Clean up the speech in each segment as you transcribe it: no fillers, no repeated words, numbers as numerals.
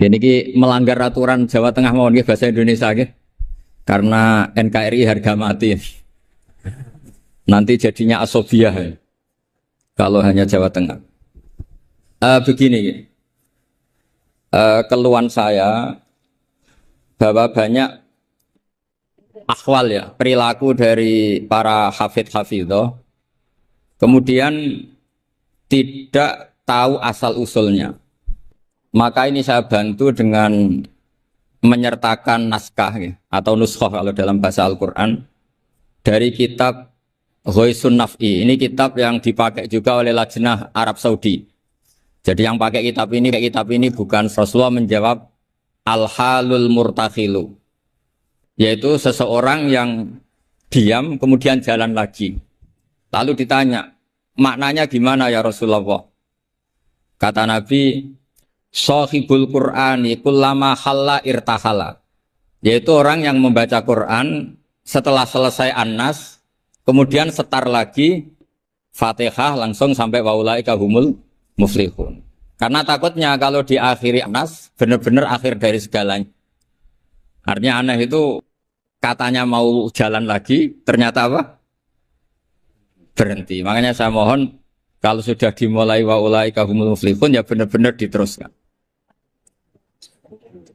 Ini ki melanggar aturan Jawa Tengah mawon nggih bahasa Indonesia nggih. Karena NKRI harga mati. Nanti jadinya asobiah ya, kalau hanya Jawa Tengah. Begini, keluhan saya bahwa banyak akhwal ya, perilaku dari para hafidh-hafidhoh, kemudian tidak tahu asal usulnya. Maka ini saya bantu dengan menyertakan naskah ya, atau nuskhoh kalau dalam bahasa Al-Quran dari kitab Ghoisun Naf'i. Ini kitab yang dipakai juga oleh Lajnah Arab Saudi. Jadi yang pakai kitab ini bukan Rasulullah menjawab al-halul murtakhilu, yaitu seseorang yang diam kemudian jalan lagi. Lalu ditanya, maknanya gimana ya Rasulullah? Kata Nabi, Shahibul Qur'ani kullama khalla irtahala, yaitu orang yang membaca Quran setelah selesai An-Nas kemudian setar lagi Fatihah langsung sampai waulaika humul muflihun. Karena takutnya kalau diakhiri An-Nas benar-benar akhir dari segalanya. Artinya aneh itu katanya mau jalan lagi ternyata apa? Berhenti. Makanya saya mohon kalau sudah dimulai waulaika humul muflihun ya benar-benar diteruskan.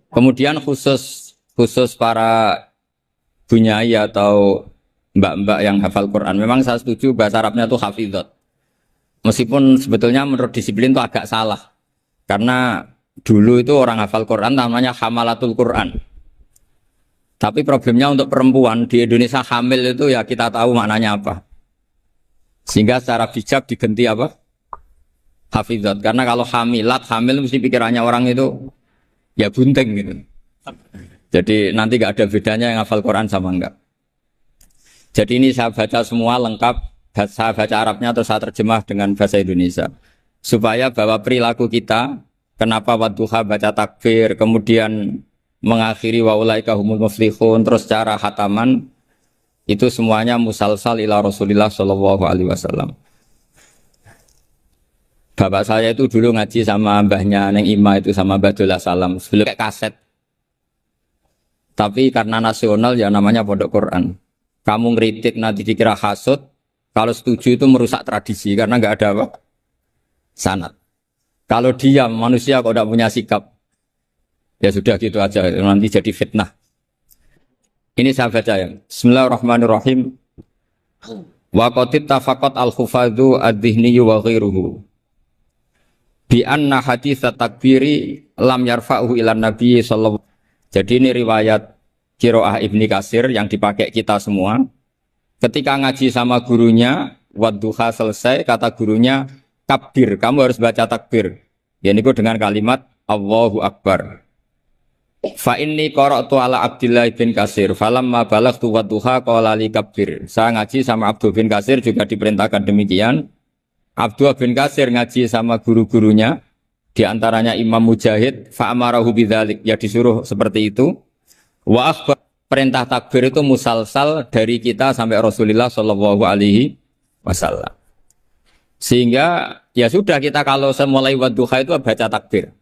Kemudian khusus para bunyai atau mbak-mbak yang hafal Quran, memang saya setuju bahasa Arabnya itu hafidhot. Meskipun sebetulnya menurut disiplin itu agak salah. Karena dulu itu orang hafal Quran namanya hamalatul Quran. Tapi problemnya untuk perempuan di Indonesia hamil itu ya kita tahu maknanya apa. Sehingga secara bijak diganti apa? Hafidhot. Karena kalau hamil mesti pikirannya orang itu ya bunting gitu. Jadi nanti gak ada bedanya yang hafal Quran sama enggak. Jadi ini saya baca semua lengkap, saya baca Arabnya terus saya terjemah dengan bahasa Indonesia. Supaya bahwa perilaku kita, kenapa wadduha baca takbir, kemudian mengakhiri waulaika humul muflihun, terus cara khataman, itu semuanya musalsal ila Rasulillah sallallahu alaihi wasallam. Bapak saya itu dulu ngaji sama mbahnya Neng Ima itu sama Badullah Salam, sebelum kayak kaset. Tapi karena nasional ya namanya Pondok Quran. Kamu ngeritik nanti dikira hasud, kalau setuju itu merusak tradisi karena nggak ada apa? Sanad. Kalau diam manusia kok tidak punya sikap, ya sudah gitu aja nanti jadi fitnah. Ini saya baca ya. Bismillahirrahmanirrahim. Wa qatib tafaqat al-khufadhu ad-dhihni wa ghairuhu bi anna hadits takbiri lam yarfa'uhu ilan nabi sallallahu. Jadi ini riwayat Qiraah Ibni Katsir yang dipakai kita semua. Ketika ngaji sama gurunya, wadduha selesai, kata gurunya, kabir, kamu harus baca takbir. Ya ini dengan kalimat Allahu Akbar. Fa inni qara'tu ala Abdillah bin Katsir, falamma balaghtu wadduha qala li kabir. Saya ngaji sama Abdul bin Katsir juga diperintahkan demikian. Abdul bin Katsir ngaji sama guru-gurunya, di antaranya Imam Mujahid, fa amarahu bidzalik, ya disuruh seperti itu. Wa akhbar, perintah takbir itu musalsal dari kita sampai Rasulullah sallallahu alaihi wasallam. Sehingga ya sudah kita kalau mulai wadduha itu baca takbir.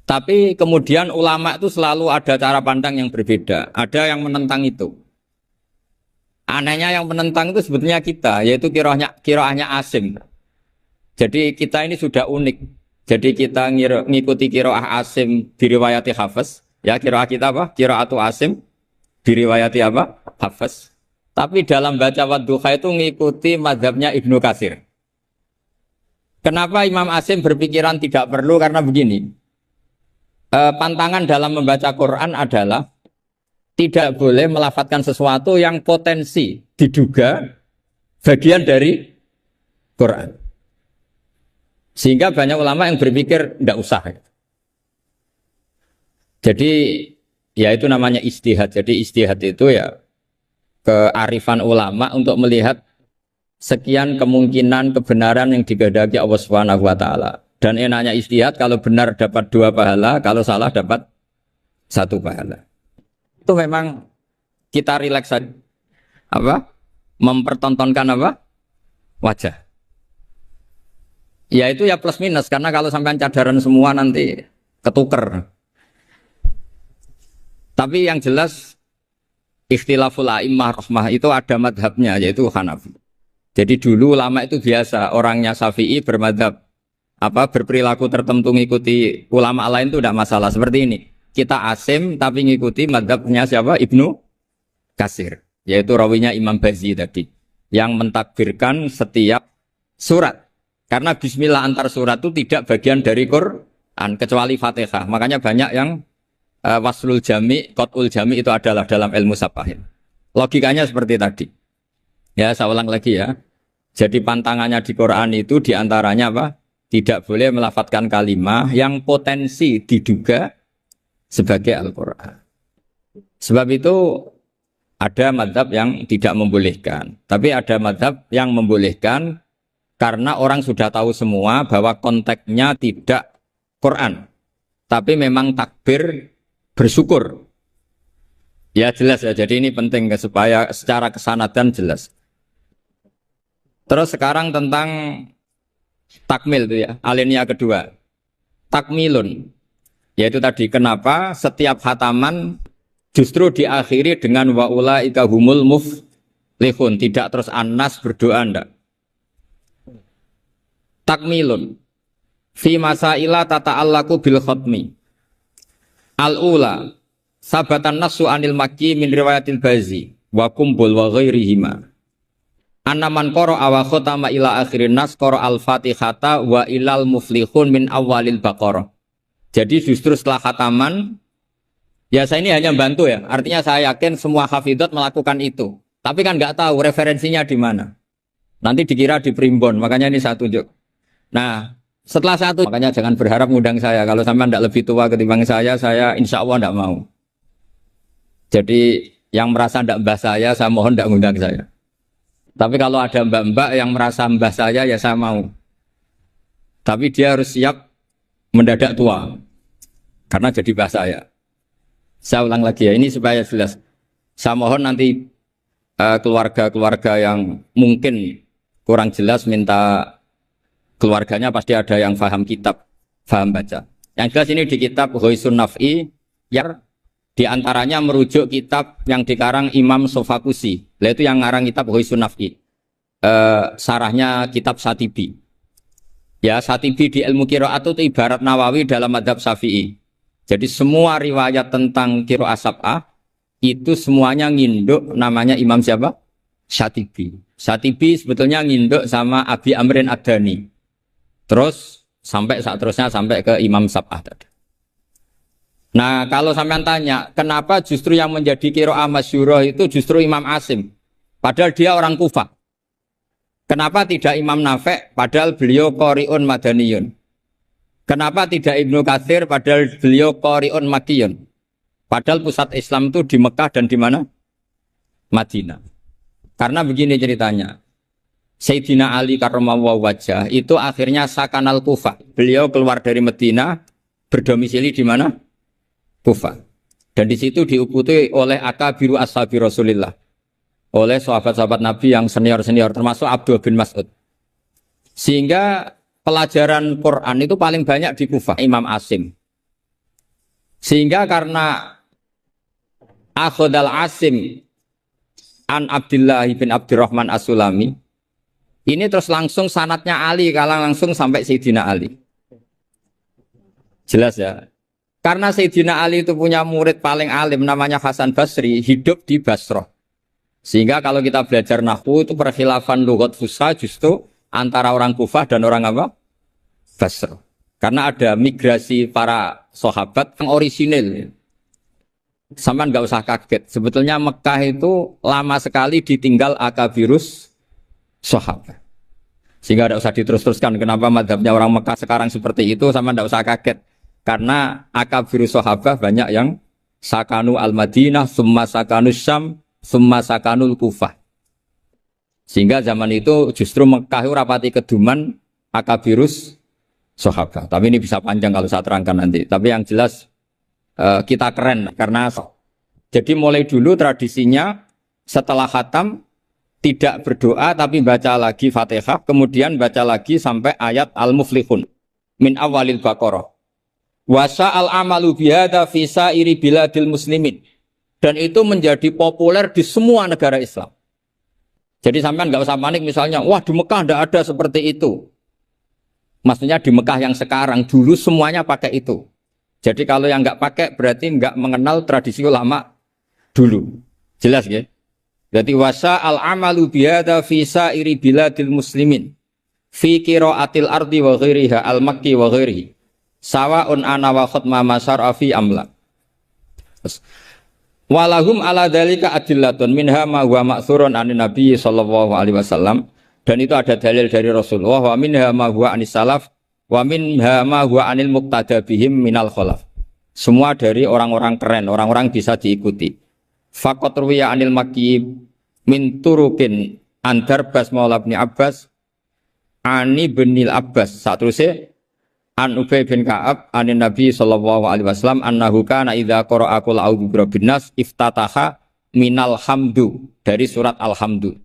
Tapi kemudian ulama itu selalu ada cara pandang yang berbeda. Ada yang menentang itu. Anehnya yang menentang itu sebetulnya kita, yaitu qiraahnya Asim. Jadi kita ini sudah unik. Jadi kita ngikuti qiraah Asim diriwayati Hafiz. Ya qiraah kita apa? Qiraatu Asim diriwayati apa? Hafiz. Tapi dalam baca wadduha itu ngikuti mazhabnya Ibnu Katsir. Kenapa Imam Asim berpikiran tidak perlu? Karena begini. Pantangan dalam membaca Quran adalah tidak boleh melafadzkan sesuatu yang potensi diduga bagian dari Quran. Sehingga banyak ulama yang berpikir tidak usah. Jadi ya itu namanya ijtihad. Jadi ijtihad itu ya kearifan ulama untuk melihat sekian kemungkinan kebenaran yang dikehendaki Allah Subhanahu wa taala. Dan enaknya ijtihad kalau benar dapat 2 pahala, kalau salah dapat 1 pahala. Itu memang kita rileks saja. Apa? Mempertontonkan apa? Wajah. Ya itu ya plus minus karena kalau sampai cadaran semua nanti ketuker. Tapi yang jelas ikhtilaful a'immah rahmah itu ada madhabnya, yaitu Hanafi. Jadi dulu ulama itu biasa, orangnya Syafi'i bermadhab berperilaku tertentu ngikuti ulama lain itu tidak masalah. Seperti ini, kita asim tapi ngikuti madhabnya siapa? Ibnu Katsir, yaitu rawinya Imam Bazi tadi, yang mentakbirkan setiap surat. Karena bismillah antar surat itu tidak bagian dari Quran kecuali Fatihah. Makanya banyak yang waslul jami, qat'ul jami itu adalah dalam ilmu safahin. Logikanya seperti tadi. Ya, saya ulang lagi ya. Jadi pantangannya di Quran itu diantaranya apa? Tidak boleh melafadzkan kalimah yang potensi diduga sebagai Al-Quran. Sebab itu ada madhab yang tidak membolehkan. Tapi ada madhab yang membolehkan karena orang sudah tahu semua bahwa konteksnya tidak Quran. Tapi memang takbir bersyukur. Ya jelas ya, jadi ini penting supaya secara kesanatan jelas. Terus sekarang tentang takmil itu ya, alinea kedua. Takmilun, yaitu tadi kenapa setiap khataman justru diakhiri dengan wa ulaika humul muflihun, tidak terus An-Nas berdoa ndak. Takmilun fi masaila tata'allaku bil khatmi. Al-ula sabatan nasu anil makki min riwayatil bazi wa kumbul wa ghairihima. Anaman qara wa khatama ila akhirin nas qara al-fatihata wa ilal muflihun min awalil baqarah. Jadi justru setelah khataman, ya saya ini hanya bantu ya. Artinya saya yakin semua hafidhat melakukan itu. Tapi kan nggak tahu referensinya di mana. Nanti dikira di primbon, makanya ini saya tunjuk. Nah, setelah satu, makanya jangan berharap ngundang saya. Kalau sampai tidak lebih tua ketimbang saya insya Allah tidak mau. Jadi yang merasa tidak mbah saya mohon tidak ngundang saya. Tapi kalau ada mbak-mbak yang merasa mbah saya, ya saya mau. Tapi dia harus siap mendadak tua. Karena jadi mbah saya. Saya ulang lagi ya, ini supaya jelas. Saya mohon nanti keluarga-keluarga yang mungkin kurang jelas minta keluarganya pasti ada yang paham kitab, paham baca. Yang jelas ini di kitab Ghoisun Naf'i, yang diantaranya merujuk kitab yang dikarang Imam Sofakusi. Itu yang ngarang kitab Ghoisun Naf'i. Sarahnya kitab Satibi. Ya, Satibi di ilmu qiraat itu ibarat Nawawi dalam madhab Syafi'i. Jadi semua riwayat tentang qiraat sab'ah itu semuanya nginduk namanya Imam siapa? Satibi. Satibi sebetulnya nginduk sama Abi Amrin Ad-Dani. Terus sampai saat terusnya sampai ke Imam Sab'ah tadi. Nah, kalau sampean tanya, kenapa justru yang menjadi qiraah masyhurah itu justru Imam Asim? Padahal dia orang Kufah. Kenapa tidak Imam Nafi' padahal beliau qari'un madaniyun? Kenapa tidak Ibnu Katsir padahal beliau qari'un makkiyun? Padahal pusat Islam itu di Mekah dan di mana? Madinah. Karena begini ceritanya. Sayyidina Ali karramallahu wajhah itu akhirnya sakanal Kufah. Beliau keluar dari Madinah, berdomisili di mana? Kufah. Dan di situ diikuti oleh akabiru ashabi Rasulillah. Oleh sahabat-sahabat Nabi yang senior-senior termasuk Abdul bin Mas'ud. Sehingga pelajaran Quran itu paling banyak di Kufah, Imam Asim. Sehingga karena Akhodal Asim an Abdullah bin Abdurrahman As-Sulami, ini terus langsung sanatnya Ali, kalau langsung sampai Sayyidina Ali. Jelas ya. Karena Sayyidina Ali itu punya murid paling alim namanya Hasan Basri, hidup di Basrah. Sehingga kalau kita belajar nahwu itu perkhilafan lughat fusha justru antara orang Kufah dan orang apa? Basrah. Karena ada migrasi para sahabat yang orisinil. Sama nggak usah kaget. Sebetulnya Mekah itu lama sekali ditinggal akabirus sahabat. Sehingga tidak usah diterus-teruskan kenapa madhabnya orang Mekah sekarang seperti itu, sama tidak usah kaget. Karena akabirus sahabat banyak yang sakanu al-Madinah, summa sakanu Syam, summa sakanul Kufah. Sehingga zaman itu justru Mekah itu rapati keduman akabirus sahabat. Tapi ini bisa panjang kalau saya terangkan nanti. Tapi yang jelas kita keren karena jadi mulai dulu tradisinya setelah khatam tidak berdoa tapi baca lagi Fatihah, kemudian baca lagi sampai ayat Al-Muflihun min awalil Baqarah. Wasa al amalu bihada fi sairi biladil muslimin. Dan itu menjadi populer di semua negara Islam. Jadi sampean nggak usah panik misalnya, wah di Mekah tidak ada seperti itu. Maksudnya di Mekah yang sekarang, dulu semuanya pakai itu. Jadi kalau yang nggak pakai berarti nggak mengenal tradisi ulama dulu. Jelas ya? Jadi wasa al amalu bihada fi sairi biladil muslimin. Fi qiraatil ardi wa ghairiha al makki wa ghairihi sawaun ana wa khutma masara fi amla. Walahum ala dzalika adillatun minha ma huwa ma'thurun anin nabi sallallahu alaihi wasallam, dan itu ada dalil dari Rasulullah, wa minha ma huwa anis salaf wa minha ma huwa anil muqtada bihim minal khalaf. Semua dari orang-orang keren, orang-orang bisa diikuti. Faqat ruwiya anil makki min turukin antar bas maula bin Abbas Ani binil Abbas satruse an Ubay bin Ka'ab anin Nabi sallallahu alaihi wasallam annahu kana idza qara'a qul a'udzu birabbin nas iftataha minal hamdu, dari surat Alhamdu.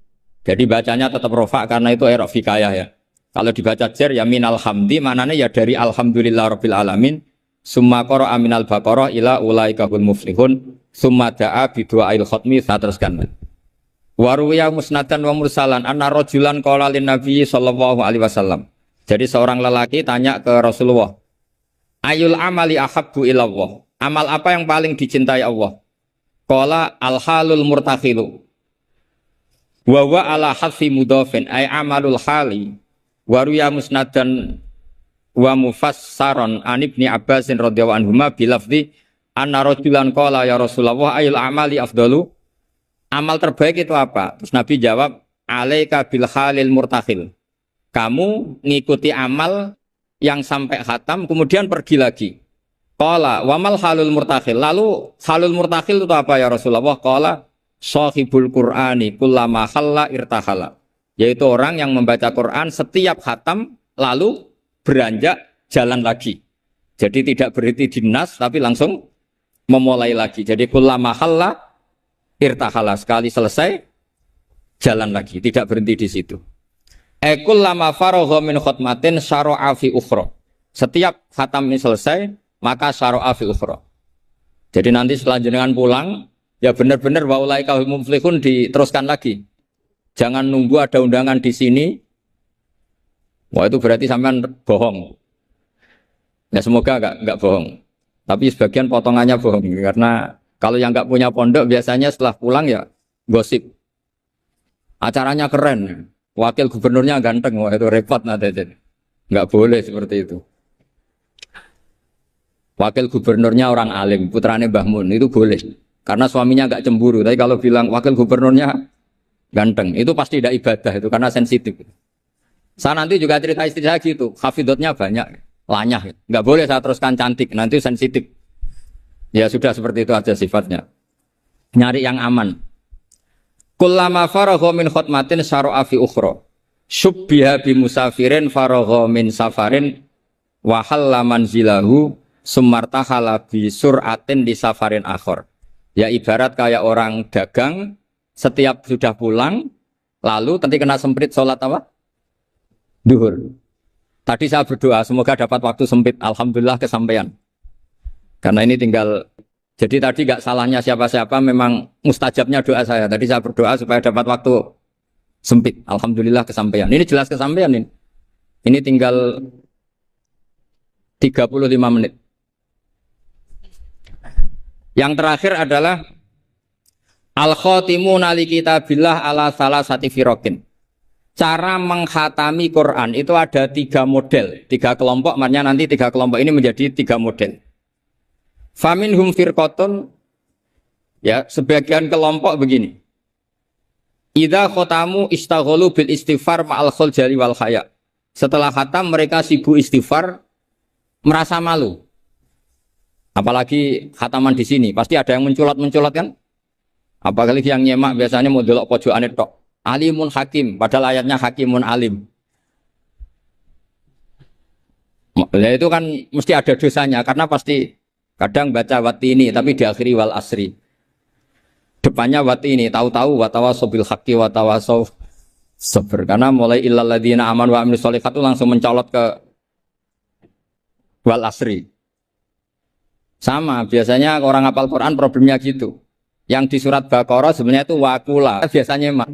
Jadi bacanya tetap rofa karena itu i'rab fikayah ya. Kalau dibaca jar ya minal hamdi, maknanya ya dari alhamdulillah rabbil alamin. Summa qara'a minal baqarah ila ulaika hul muflihun. Summa da'a bi du'ail khatmi, teruskan. Waruya musnadan wa mursalan anna rajulan qala lin nabi sallallahu alaihi wasallam. Jadi seorang lelaki tanya ke Rasulullah, ayul amali ahabbu ilallah, amal apa yang paling dicintai Allah? Qala al halul murtakhilu wa wa ala hadfi mudhafin ay amalul hali. Waruya musnadan wa mufassaron an ibni Abbasin radhiyallahu anhuma bilafzi anna rajulan qala ya Rasulullah ayul amali afdalu, amal terbaik itu apa? Terus Nabi jawab, alaika bil halil murtakhil. Kamu ngikuti amal yang sampai khatam kemudian pergi lagi. Qala wa mal halul murtakhil. Lalu halul murtakhil itu apa ya Rasulullah? Qala sahibul Qur'ani kullama khalla irtahala. Yaitu orang yang membaca Quran setiap khatam lalu beranjak jalan lagi. Jadi tidak berhenti di nas tapi langsung memulai lagi. Jadi kullama khalla irtahala, sekali selesai jalan lagi, tidak berhenti di situ. Ekul lama faragha min khutmatin syara'a fi ukhra. Setiap khatam ini selesai, maka syara'a fi ukhra. Jadi nanti setelah jenengan pulang, ya benar-benar wa ulaika hum muflihun diteruskan lagi. Jangan nunggu ada undangan di sini. Wah itu berarti sampean bohong. Ya semoga enggak bohong. Tapi sebagian potongannya bohong karena kalau yang nggak punya pondok biasanya setelah pulang ya gosip. Acaranya keren, wakil gubernurnya ganteng, wah itu repot nanti. Nggak boleh seperti itu. Wakil gubernurnya orang alim, putranya Mbah Mun, itu boleh. Karena suaminya nggak cemburu. Tapi kalau bilang wakil gubernurnya ganteng, itu pasti tidak ibadah itu karena sensitif. Saya nanti juga cerita istri saya gitu, hafidotnya banyak, lanyah. Nggak boleh saya teruskan cantik, nanti sensitif. Ya sudah seperti itu aja sifatnya. Nyari yang aman. Kullama faragha min khutmatin syara'a fi ukhra. Syubbiha bi musafirin faragha min safarin wa halla manzilahu sumartahala bi sur'atin di safarin akhir. Ya ibarat kayak orang dagang setiap sudah pulang lalu nanti kena semprit sholat apa? Duhur. Tadi saya berdoa semoga dapat waktu sempit. Alhamdulillah kesampaian. Karena ini tinggal, jadi tadi gak salahnya siapa-siapa, memang mustajabnya doa saya. Tadi saya berdoa supaya dapat waktu sempit. Alhamdulillah kesampaian. Ini jelas kesampaian ini. Ini tinggal 35 menit. Yang terakhir adalah al-khotimuna li kitabillah ala salasati firokin. Cara mengkhatami Quran itu ada 3 model, 3 kelompok, makanya nanti 3 kelompok ini menjadi 3 model. Faminhum firqatun, ya sebagian kelompok begini. Idza khotamu istaghalu bil istighfar ma'al khuljali wal khaya. Setelah khatam mereka sibuk istighfar, merasa malu. Apalagi khataman di sini, pasti ada yang menculat-menculat kan? Apalagi yang nyemak biasanya mau delok pojokane tok. Alimun hakim, padahal ayatnya hakimun alim. Ya itu kan mesti ada dosanya karena pasti kadang baca watini tapi diakhiri wal asri. Depannya watini, tahu-tahu watawasaw bil haqqi watawasaw sabr. Karena mulai illal ladzina amanu wa amilus sholihat itu langsung mencolot ke wal asri. Sama, biasanya orang hafal Quran problemnya gitu. Yang di surat Baqarah sebenarnya itu wakula, biasanya emang.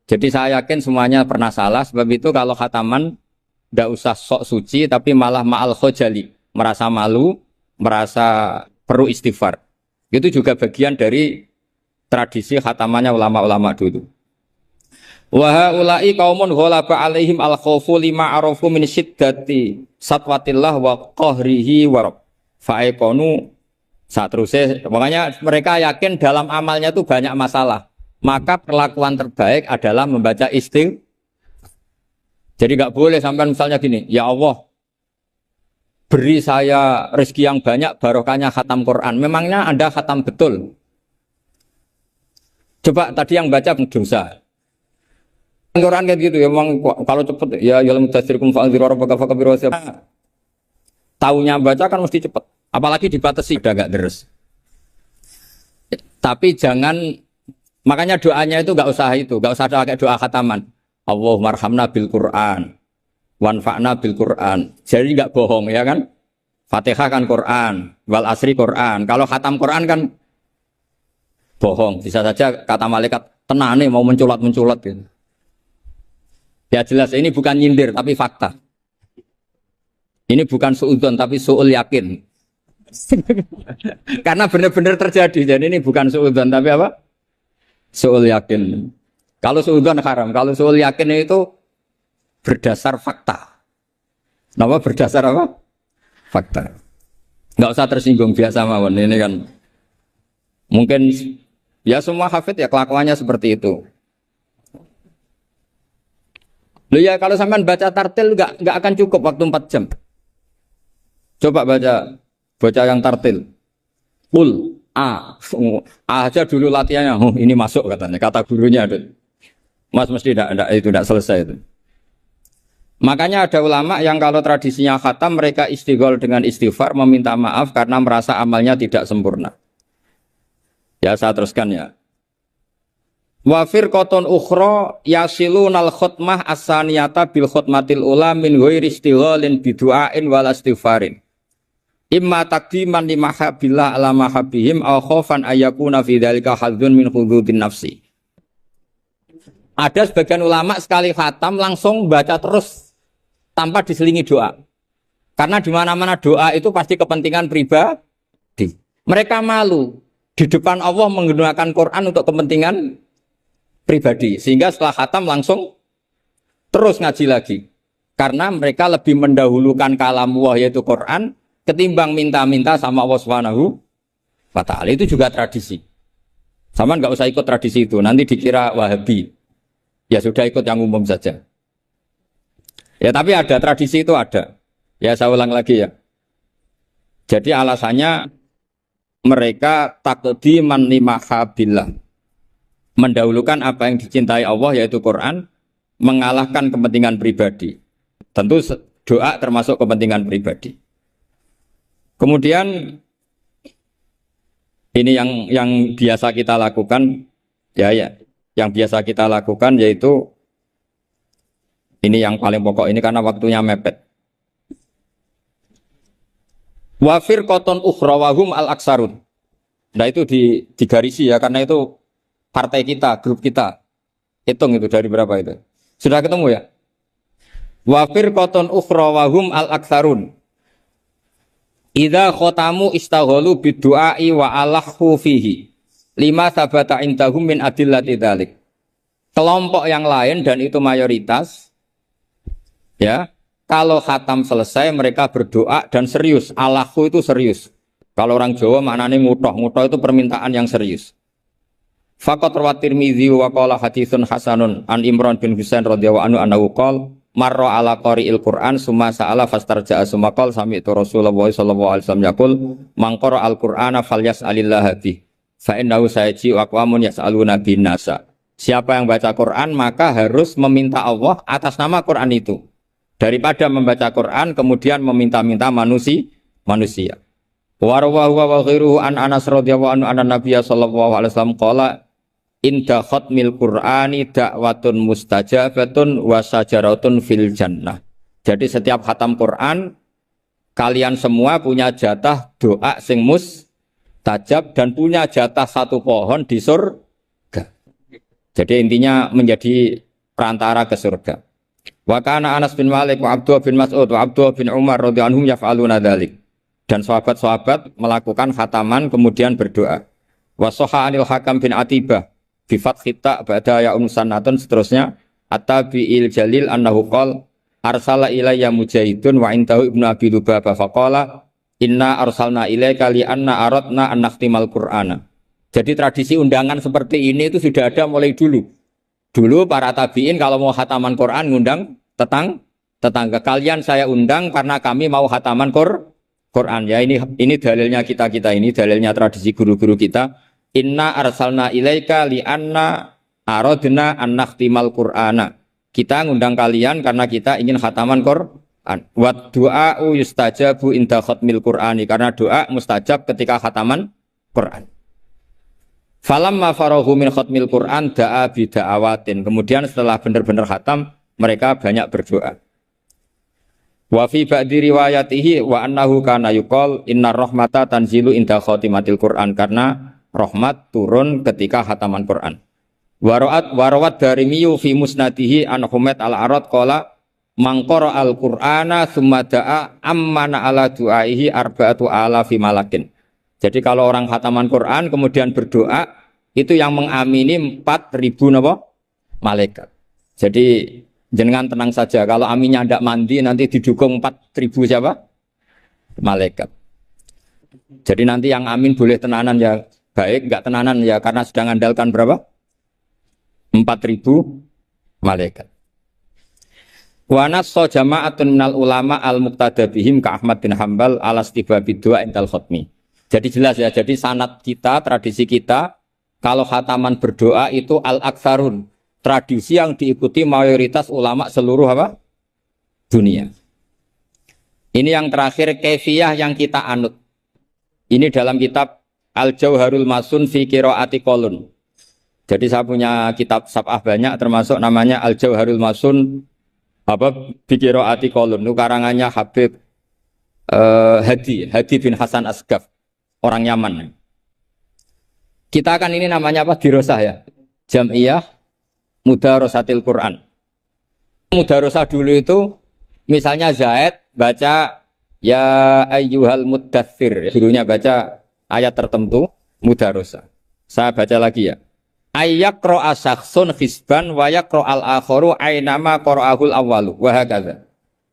Jadi saya yakin semuanya pernah salah, sebab itu kalau khataman tidak usah sok suci, tapi malah ma'al khojali, merasa malu, merasa perlu istighfar. Itu juga bagian dari tradisi khatamannya ulama-ulama dulu. Wa haula'i qaumun ghalaba 'alaihim al-khaufu lima arafu min syiddati satwatillah wa qahrihi wa fa'aiqonu saat terusnya. Makanya mereka yakin dalam amalnya itu banyak masalah. Maka perlakuan terbaik adalah membaca istighfar. Jadi nggak boleh sampai misalnya gini, ya Allah beri saya rezeki yang banyak barokahnya khatam Quran. Memangnya Anda khatam betul? Coba tadi yang baca dosa. Quran kayak gitu ya, memang kalau cepet ya yalam tasrikum fa'dziru rabbaka fakabiru wasab. Taunya baca kan mesti cepet. Apalagi dibatasi udah enggak deres. Tapi jangan, makanya doanya itu enggak usah pakai doa khataman. Allahumma arhamna bil Quran wanfa'na bil Quran. Jadi enggak bohong ya kan? Fatihah kan Quran, wal asri Quran. Kalau khatam Quran kan bohong. Bisa saja kata malaikat tenane mau menculat gitu. Ya jelas ini bukan nyindir tapi fakta. Ini bukan suudzon tapi suul yakin. Karena benar-benar terjadi. Jadi ini bukan suudzon tapi apa? Suul yakin. Kalau suudzon haram, kalau suul yakin itu berdasar fakta. Nama berdasar apa? Fakta. Enggak usah tersinggung, biasa mawon. Ini kan mungkin ya semua hafid ya kelakuannya seperti itu. Loh ya kalau sampean baca tartil enggak akan cukup waktu 4 jam. Coba baca yang tartil. Qul A aja dulu latihannya. Oh, ini masuk katanya. Kata gurunya ada. Mas mesti tidak selesai itu. Makanya ada ulama yang kalau tradisinya khatam mereka istighol dengan istighfar meminta maaf karena merasa amalnya tidak sempurna. Ya saya teruskan ya. Wa firqatun ukhra yasilunal khutmah as-saniyata bil khutmatil ula min ghairi istighalin bidu'ain wal istighfarin. Imma taqdiman li mahabbillah ala mahabbihim aw khaufan ayyakuna fi dzalika hadzun min hududin nafsi. Ada sebagian ulama sekali khatam langsung baca terus tanpa diselingi doa. Karena di mana-mana doa itu pasti kepentingan pribadi. Mereka malu di depan Allah menggunakan Quran untuk kepentingan pribadi, sehingga setelah khatam langsung terus ngaji lagi karena mereka lebih mendahulukan kalam Allah yaitu Quran ketimbang minta-minta sama Allah Subhanahu wa ta'ala. Itu juga tradisi. Sama nggak usah ikut tradisi itu, nanti dikira Wahabi. Ya sudah ikut yang umum saja. Ya tapi ada tradisi itu ada. Ya saya ulang lagi ya. Jadi alasannya mereka taqdiman li mahabbillah, mendahulukan apa yang dicintai Allah yaitu Quran, mengalahkan kepentingan pribadi. Tentu doa termasuk kepentingan pribadi. Kemudian ini yang biasa kita lakukan ya yang biasa kita lakukan yaitu ini yang paling pokok ini karena waktunya mepet. Wa firqatun ukhra wa hum al-aksarun. Nah itu digarisi ya karena itu partai kita, grup kita. Hitung itu dari berapa itu. Sudah ketemu ya? Wa firqatun ukhra wa hum al-aktsarun. Idza khatamu istaghalu bid-du'ai wa alahu fihi. Lima sabata indahum min adillati dzalik. Kelompok yang lain dan itu mayoritas ya, kalau khatam selesai mereka berdoa dan serius. Alahu itu serius. Kalau orang Jawa maknanya ngutoh. Ngutoh itu permintaan yang serius. Faqat rawat Tirmidzi wa qala haditsun hasanun an Imran bin Husain radhiyallahu anhu annahu qala marra ala qari'il Qur'an summa sa'ala fastarja'a summa qala sami'tu Rasulullah sallallahu alaihi wasallam yaqul man qara al-Qur'ana falyas'alillah bi fa innahu sayaji wa aqwamun yas'aluna bin nasa. Siapa yang baca Quran maka harus meminta Allah atas nama Quran itu daripada membaca Quran kemudian meminta-minta manusia. Wa rawahu wa ghairuhu an Anas radhiyallahu anhu anna Nabiy sallallahu alaihi wasallam qala inda khatmil Qur'ani da'watun mustajabatun wa sajaratun fil jannah. Jadi setiap khatam Quran kalian semua punya jatah doa sing mustajab dan punya jatah satu pohon di surga. Jadi intinya menjadi perantara ke surga. Wa kana Anas bin Malik wa Abdullah bin Mas'ud wa Abdullah bin Umar radhiyallahu anhum yaf'aluna dzalik. Dan sahabat-sahabat melakukan khataman kemudian berdoa. Wa sahha anil Hakam bin Atibah bi fathi ta ba'da ya musannatun seterusnya at-tabi'il jalil annahu qala arsala ilayya mujahidun wa indahu ibnu abi lubabah faqala inna arsalna ilaika li anna aradna an nakhtimal qur'ana. Jadi tradisi undangan seperti ini itu sudah ada mulai dulu. Dulu para tabi'in kalau mau khataman Quran ngundang tetangga. Kalian saya undang karena kami mau khataman Quran. Ya ini dalilnya kita ini dalilnya tradisi guru-guru kita. Inna arsalna ilaika li anna aradna an nakhtimal qur'ana. Kita ngundang kalian karena kita ingin khataman Quran. Wa du'a'u yustajabu inda khatmil qur'ani. Karena doa mustajab ketika khataman Quran. Falamma farahu min khatmil Qur'an da'a bida'awatin. Kemudian setelah benar-benar khatam, mereka banyak berdoa. Wa fi ba'di riwayatihi wa annahu kana yuqal inna rahmata tanzilu inda khatimatil Qur'an. Karena rahmat turun ketika khataman Qur'an. Warawat darimiyu fi musnadihi an Humaid al-Arad qala mangqara al-Qur'ana thumma da'a ammana ala du'aihi arba'atu alafi malakin. Jadi kalau orang khataman Quran kemudian berdoa itu yang mengamini 4.000 napa? Malaikat. Jadi jenengan tenang saja kalau aminnya tidak mandi nanti didukung 4.000 siapa? Malaikat. Jadi nanti yang amin boleh tenanan ya baik, enggak tenanan ya karena sudah ngandalkan berapa? 4.000 malaikat. Wa nassa jama'atun minal ulama al-muqtada bihim ka Ahmad bin Hambal alastibabi du'a indal khatmi. Jadi jelas ya, jadi sanad kita, tradisi kita, kalau khataman berdoa itu al-aktsarun, tradisi yang diikuti mayoritas ulama seluruh apa? Dunia. Ini yang terakhir kaifiyah yang kita anut. Ini dalam kitab Al-Jauharul Masun fi Qiraati Qolun. Jadi saya punya kitab sab'ah banyak termasuk namanya Al-Jauharul Masun apa fi Qiraati Qolun. Itu karangannya Habib Hadi bin Hasan Asgaf. Orang Yaman. Kita kan ini namanya apa? Dirosah ya. Jam'iyah Mudarosatil Quran. Mudarosah dulu itu misalnya Zaid baca ya ayyuhal muddatsir. Gurunya baca ayat tertentu mudarosah. Saya baca lagi ya. Ayyaqra'a syakhsun hisban wa yaqra'al akharu ainama qara'ahul awwalu wa hakadha.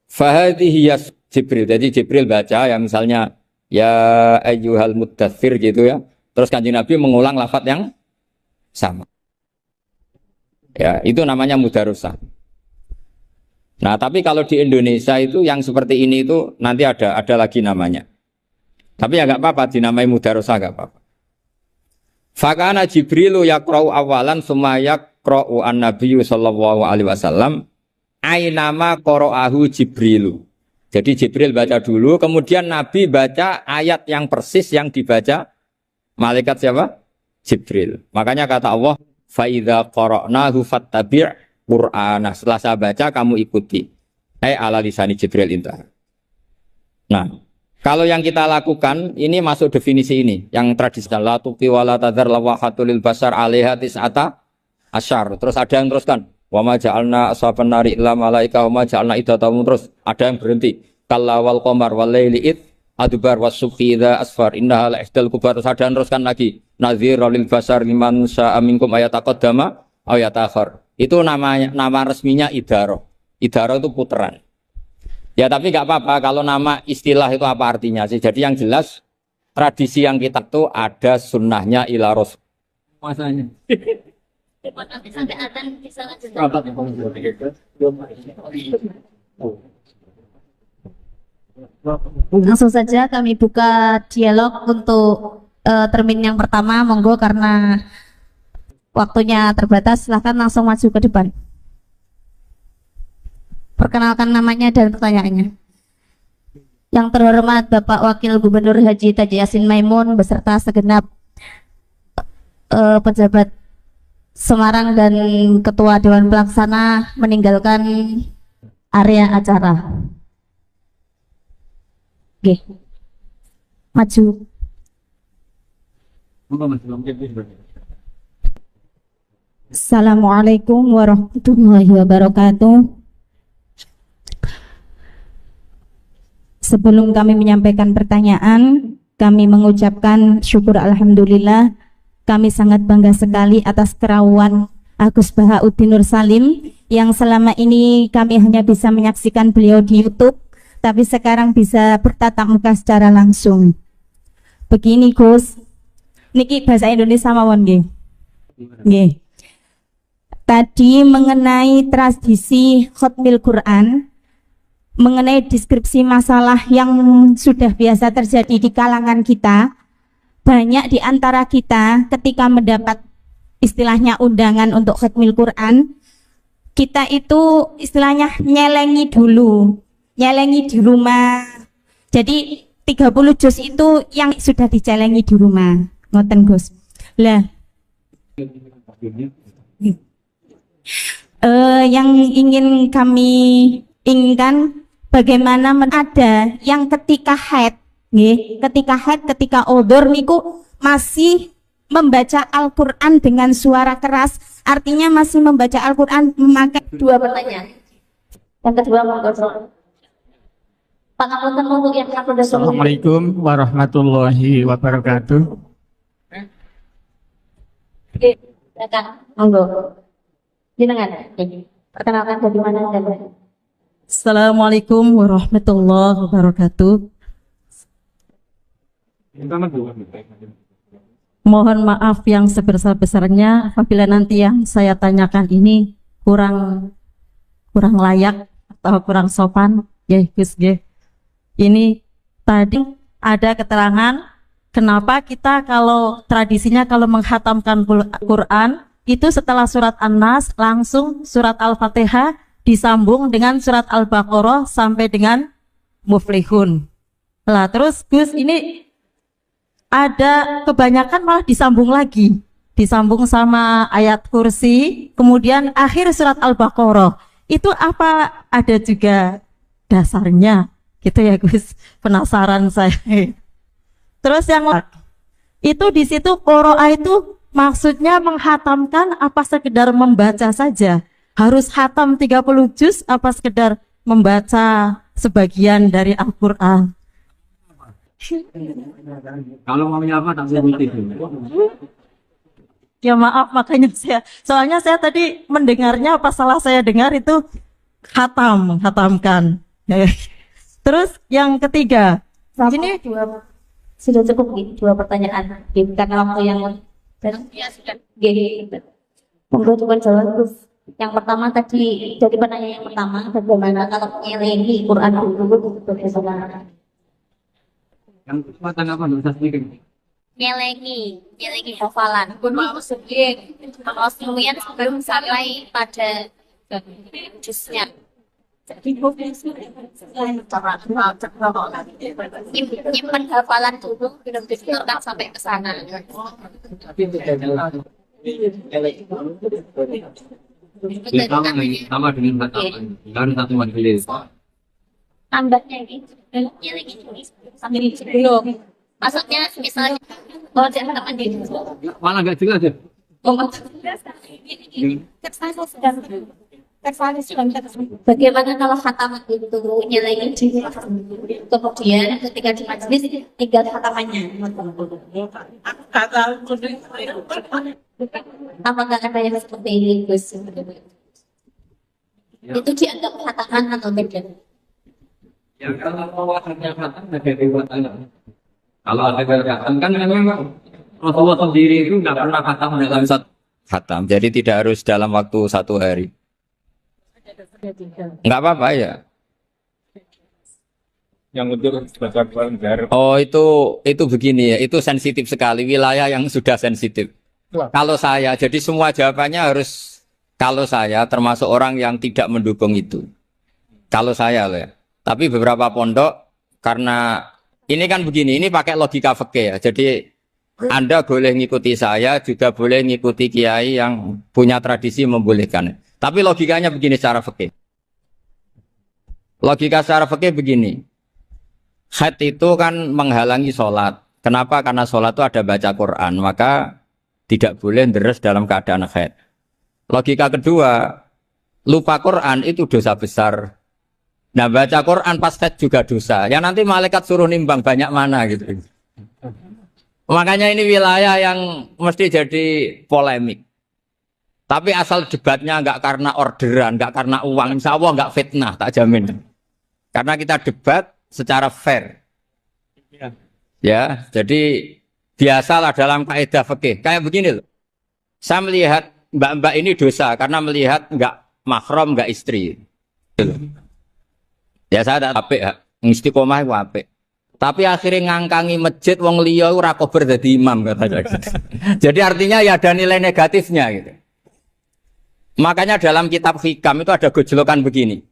Fahadhihi Jibril. Jadi Jibril baca ya misalnya ya ayyuhal muddatsir gitu ya. Terus Kanjeng Nabi mengulang lafaz yang sama. Ya, itu namanya mudarosah. Nah, tapi kalau di Indonesia itu yang seperti ini itu nanti ada lagi namanya. Tapi ya enggak apa-apa dinamai mudarosah enggak apa-apa. Fakana Jibrilu yaqra'u awalan summa yaqra'u an-nabiyyu sallallahu alaihi wasallam ainama qara'ahu Jibrilu. Jadi Jibril baca dulu, kemudian Nabi baca ayat yang persis yang dibaca malaikat siapa? Jibril. Makanya kata Allah, "Faidza qara'nahu fattabi' Qur'ana." Setelah saya baca, kamu ikuti. Ala lisani Jibril intah. Nah, kalau yang kita lakukan, ini masuk definisi ini. Yang tradisional, la tuqi wa la tadhar lawahatul lil basar alaiha tis'ata asyar. Terus ada yang teruskan. Wa ma ja'alna ashaban nari illa malaika wa ma ja'alna iddatahum, terus ada yang berhenti kalla wal qamar wal laili id adbar was subhi idza asfar innaha la ihdal kubar. Terus ada yang teruskan lagi nadhira lil basar liman sya'a minkum ayataqaddama aw yatakhir. Itu nama resminya idaroh. Idaroh itu puteran. Ya tapi nggak apa-apa kalau nama istilah itu apa artinya sih. Jadi yang jelas tradisi yang kita tuh ada sunnahnya ila rasul. Masanya. Sampai adzan bisa langsung saja kami buka dialog untuk termin yang pertama, monggo karena waktunya terbatas, silahkan langsung maju ke depan. Perkenalkan namanya dan pertanyaannya. Yang terhormat Bapak Wakil Gubernur Haji Taji Yasin Maimun beserta segenap pejabat Semarang dan Ketua Dewan Pelaksana meninggalkan area acara. Oke. Maju. Assalamualaikum warahmatullahi wabarakatuh. Sebelum kami menyampaikan pertanyaan, kami mengucapkan syukur alhamdulillah. Kami sangat bangga sekali atas kerawan Agus Bahauddin Nur Salim yang selama ini kami hanya bisa menyaksikan beliau di YouTube, tapi sekarang bisa bertatap muka secara langsung. Begini Gus, niki bahasa Indonesia mawon nggih. Nggih. Tadi mengenai tradisi khatmil Quran, mengenai deskripsi masalah yang sudah biasa terjadi di kalangan kita, banyak di antara kita ketika mendapat istilahnya undangan untuk khatmil Quran, kita itu istilahnya nyelengi dulu, nyelengi di rumah. Jadi 30 juz itu yang sudah dicelengi di rumah, ngoten Gus. Lah, yang ingin kami inginkan bagaimana ada yang ketika haid, ketika odor niku masih membaca Al-Quran dengan suara keras, artinya masih membaca Al-Quran memakai dua pertanyaan. Yang kedua monggo. Pangapunten untuk yang sudah. Assalamualaikum warahmatullahi wabarakatuh. Oke, silakan monggo. Jenengan. Perkenalkan dari mana dan Assalamualaikum warahmatullahi wabarakatuh. Mohon maaf yang sebesar-besarnya apabila nanti yang saya tanyakan ini kurang layak atau kurang sopan. Gus. Ini tadi ada keterangan kenapa kita kalau tradisinya kalau menghatamkan Quran itu setelah surat An-Nas langsung surat Al-Fatihah disambung dengan surat Al-Baqarah sampai dengan Muflihun. Lah terus Gus ini ada kebanyakan malah disambung lagi, disambung sama ayat kursi, kemudian akhir surat Al-Baqarah. Itu apa ada juga dasarnya? Gitu ya Gus, penasaran saya. Terus yang itu di situ qiraah itu maksudnya menghatamkan apa sekedar membaca saja? Harus hatam 30 juz apa sekedar membaca sebagian dari Al-Qur'an? Kalau mau apa tak sebutin. Ya maaf makanya soalnya saya tadi mendengarnya apa salah saya dengar itu menghatamkan. Terus yang ketiga, ini sudah cukup dua pertanyaan karena waktu yang sudah monggo coba jawab Gus. Yang pertama tadi jadi pertanyaan yang pertama bagaimana kalau nyelengi Quran dulu bagaimana? Yang kesempatan apa bisa sedikit? nyelengi hafalan. Kalau semuanya sebelum sampai pada jusnya. Nyimpen hafalan dulu, belum disetorkan sampai ke sana. Sama dengan baru satu majelis. Tambahnya gitu, nyelengi sambil belum. Maksudnya misalnya kalau jangan teman di Malah nggak jelas ya. Bagaimana kalau khataman itu nyelengi kemudian ketika di majelis tinggal khatamannya? Apakah ada yang seperti ini Gus? Itu dianggap khataman atau tidak? Ya kalau hanya khatam ada riwayat. Kalau ada khatam kan memang Rasulullah sendiri itu nggak pernah khatam dalam satu khatam. Jadi tidak harus dalam waktu satu hari. Nggak apa-apa ya. Yang untuk baca Quran. Oh itu begini ya. Itu sensitif sekali wilayah yang sudah sensitif. Kalau saya jadi semua jawabannya harus kalau saya termasuk orang yang tidak mendukung itu. Kalau saya loh ya. Tapi beberapa pondok karena ini kan begini, ini pakai logika fikih ya. Jadi Anda boleh ngikuti saya, juga boleh ngikuti kiai yang punya tradisi membolehkan. Tapi logikanya begini secara fikih. Logika secara fikih begini. haid itu kan menghalangi sholat. Kenapa? Karena sholat itu ada baca Quran, maka tidak boleh deres dalam keadaan haid. Logika kedua, lupa Quran itu dosa besar. Nah, baca Quran pas haid juga dosa. Ya nanti malaikat suruh nimbang banyak mana gitu. Makanya ini wilayah yang mesti jadi polemik. Tapi asal debatnya nggak karena orderan, nggak karena uang, insya Allah nggak fitnah, tak jamin. Karena kita debat secara fair. Ya, jadi biasalah dalam kaidah fikih. Kayak begini loh. Saya melihat mbak-mbak ini dosa karena melihat nggak mahram, nggak istri. Ya saya ada apik, istiqomah itu apik. Tapi akhirnya ngangkangi masjid wong liya ora kober dadi imam katanya. Jadi artinya ya ada nilai negatifnya gitu. Makanya dalam kitab Hikam itu ada gejolokan begini.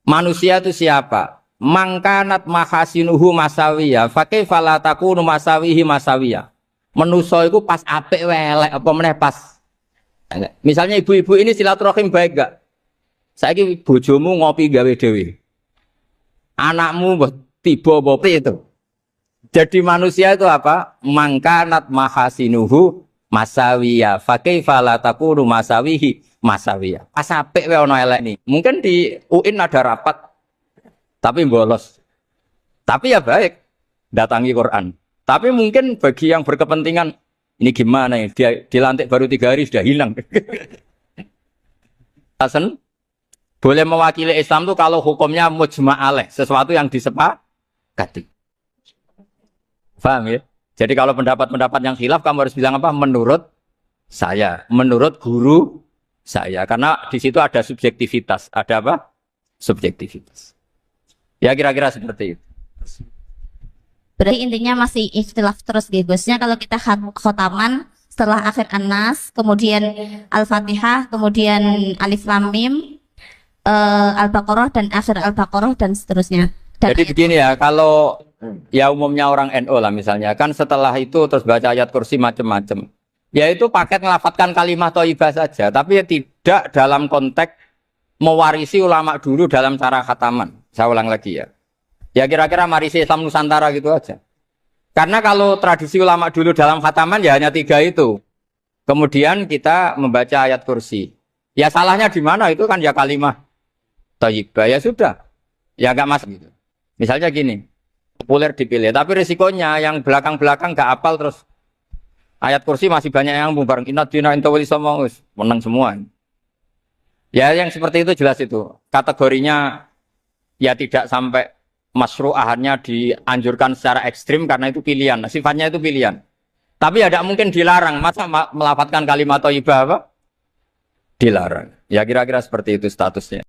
Manusia itu siapa? Mangkanat mahasinuhu masawiya, fakaifa la takunu masawihi masawiya. Manusa iku pas apik welek apa meneh pas. Misalnya ibu-ibu ini silaturahim baik gak? Saiki bojomu ngopi gawe dhewe. Anakmu mbah tiba apa itu. Jadi manusia itu apa? Mangkanat mahasinuhu masawiya, fakaifa la takunu masawihi masawiya. Pas apik wae ana elek nih. Mungkin di UIN ada rapat tapi bolos. Tapi ya baik datangi Quran. Tapi mungkin bagi yang berkepentingan ini gimana ya? Dia dilantik baru 3 hari sudah hilang. Hasan boleh mewakili Islam tuh kalau hukumnya mujma' alaih, sesuatu yang disepakati. Paham ya? Jadi kalau pendapat-pendapat yang khilaf kamu harus bilang apa? Menurut saya, menurut guru saya, karena di situ ada subjektivitas, ada apa? Subjektivitas. Ya kira-kira seperti itu. Berarti intinya masih ikhtilaf terus Gusnya kalau kita khotaman setelah akhir An-Nas, kemudian Al-Fatihah, kemudian Alif Lam Mim, Al-Baqarah dan akhir Al-Baqarah dan seterusnya. Dan jadi begini ya, kalau ya umumnya orang NU lah misalnya, kan setelah itu terus baca ayat kursi macam-macam. Ya itu paket ngelafatkan kalimat thayyibah saja, tapi ya tidak dalam konteks mewarisi ulama dulu dalam cara khataman. Saya ulang lagi ya. Ya kira-kira marisi Islam Nusantara gitu aja. Karena kalau tradisi ulama dulu dalam khataman ya hanya 3 itu. Kemudian kita membaca ayat kursi. Ya salahnya di mana? Itu kan ya kalimat thayyibah, ya sudah. Ya enggak mas gitu. Misalnya gini, populer dipilih, tapi risikonya yang belakang-belakang enggak hafal terus ayat kursi masih banyak yang bareng inna dina inta wali somaus, menang semua. Ya yang seperti itu jelas itu. Kategorinya ya tidak sampai masyru'ahannya dianjurkan secara ekstrim karena itu pilihan. Sifatnya itu pilihan. Tapi ya tidak mungkin dilarang. Masa melafatkan kalimat thayyibah apa? Dilarang. Ya kira-kira seperti itu statusnya.